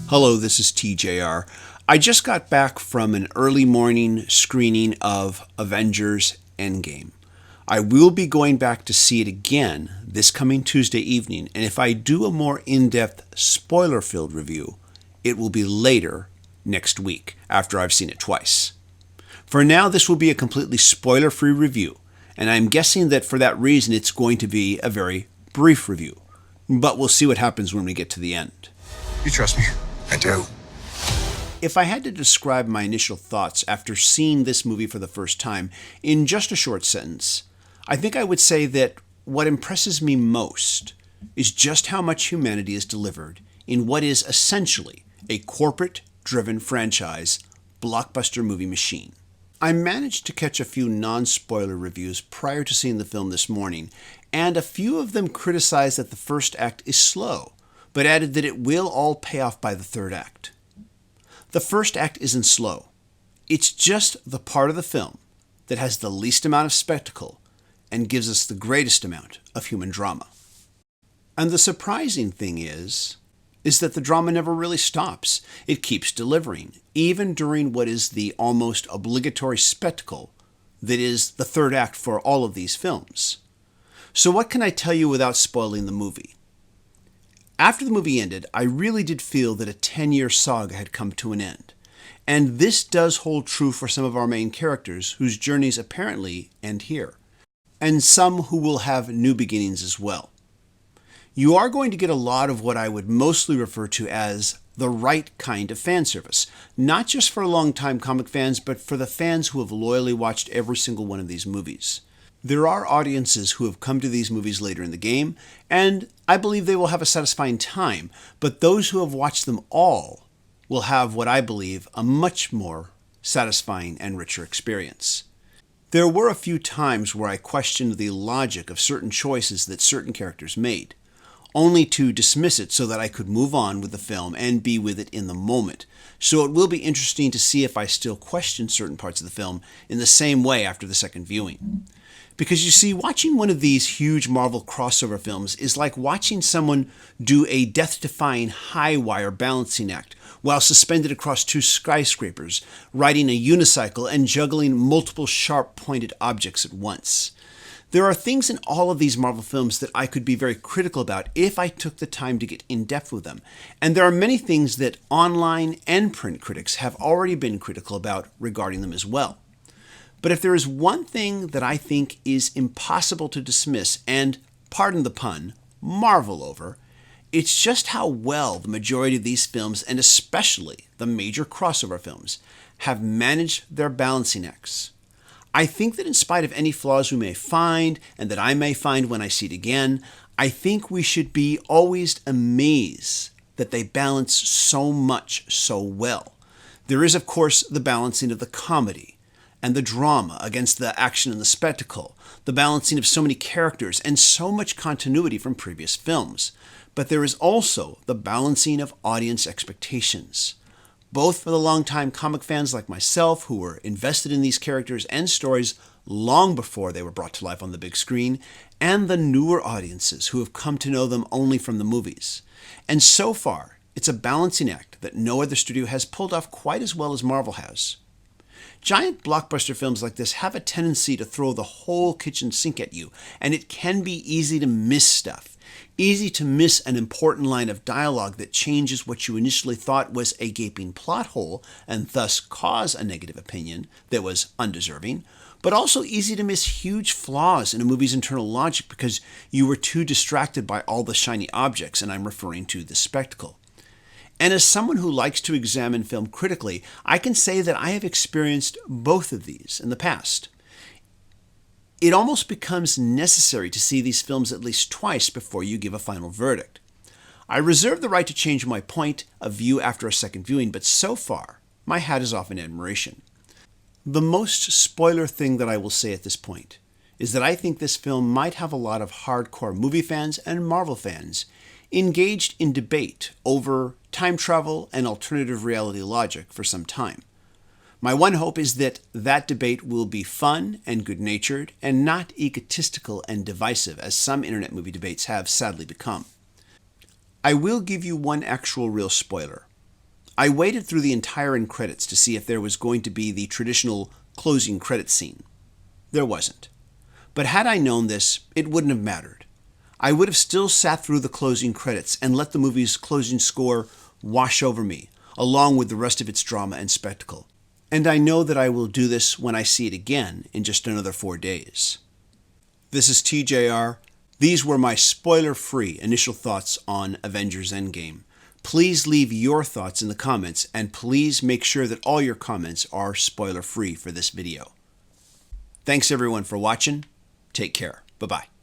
Hello, this is TJR. I just got back from an early morning screening of Avengers Endgame. I will be going back to see it again this coming Tuesday evening, and if I do a more in-depth, spoiler-filled review, it will be later next week after I've seen it twice. For now, this will be a completely spoiler-free review, and I'm guessing that for that reason it's going to be a very brief review. But we'll see what happens when we get to the end. You trust me? I do. If I had to describe my initial thoughts after seeing this movie for the first time in just a short sentence, I think I would say that what impresses me most is just how much humanity is delivered in what is essentially a corporate-driven franchise blockbuster movie machine. I managed to catch a few non-spoiler reviews prior to seeing the film this morning, and a few of them criticized that the first act is slow, but added that it will all pay off by the third act. The first act isn't slow. It's just the part of the film that has the least amount of spectacle and gives us the greatest amount of human drama. And the surprising thing is that the drama never really stops. It keeps delivering, even during what is the almost obligatory spectacle that is the third act for all of these films. So what can I tell you without spoiling the movie? After the movie ended, I really did feel that a 10-year saga had come to an end. And this does hold true for some of our main characters, whose journeys apparently end here, and some who will have new beginnings as well. You are going to get a lot of what I would mostly refer to as the right kind of fan service, not just for longtime comic fans, but for the fans who have loyally watched every single one of these movies. There are audiences who have come to these movies later in the game, and I believe they will have a satisfying time, but those who have watched them all will have what I believe a much more satisfying and richer experience. There were a few times where I questioned the logic of certain choices that certain characters made, only to dismiss it so that I could move on with the film and be with it in the moment. So it will be interesting to see if I still question certain parts of the film in the same way after the second viewing. Because you see, watching one of these huge Marvel crossover films is like watching someone do a death-defying high-wire balancing act while suspended across two skyscrapers, riding a unicycle and juggling multiple sharp-pointed objects at once. There are things in all of these Marvel films that I could be very critical about if I took the time to get in-depth with them. And there are many things that online and print critics have already been critical about regarding them as well. But if there is one thing that I think is impossible to dismiss and, pardon the pun, marvel over, it's just how well the majority of these films, and especially the major crossover films, have managed their balancing acts. I think that in spite of any flaws we may find, and that I may find when I see it again, I think we should be always amazed that they balance so much so well. There is, of course, the balancing of the comedy and the drama against the action and the spectacle, the balancing of so many characters and so much continuity from previous films. But there is also the balancing of audience expectations, both for the longtime comic fans like myself who were invested in these characters and stories long before they were brought to life on the big screen, and the newer audiences who have come to know them only from the movies. And so far, it's a balancing act that no other studio has pulled off quite as well as Marvel has. Giant blockbuster films like this have a tendency to throw the whole kitchen sink at you, and it can be easy to miss stuff. Easy to miss an important line of dialogue that changes what you initially thought was a gaping plot hole and thus cause a negative opinion that was undeserving, but also easy to miss huge flaws in a movie's internal logic because you were too distracted by all the shiny objects, and I'm referring to the spectacle. And as someone who likes to examine film critically, I can say that I have experienced both of these in the past. It almost becomes necessary to see these films at least twice before you give a final verdict. I reserve the right to change my point of view after a second viewing, but so far, my hat is off in admiration. The most spoiler thing that I will say at this point is that I think this film might have a lot of hardcore movie fans and Marvel fans engaged in debate over time travel and alternative reality logic for some time. My one hope is that that debate will be fun and good-natured and not egotistical and divisive as some internet movie debates have sadly become. I will give you one actual real spoiler. I waited through the entire end credits to see if there was going to be the traditional closing credits scene. There wasn't. But had I known this, it wouldn't have mattered. I would have still sat through the closing credits and let the movie's closing score wash over me, along with the rest of its drama and spectacle. And I know that I will do this when I see it again in just another 4 days. This is TJR. These were my spoiler-free initial thoughts on Avengers Endgame. Please leave your thoughts in the comments, and please make sure that all your comments are spoiler-free for this video. Thanks everyone for watching. Take care. Bye-bye.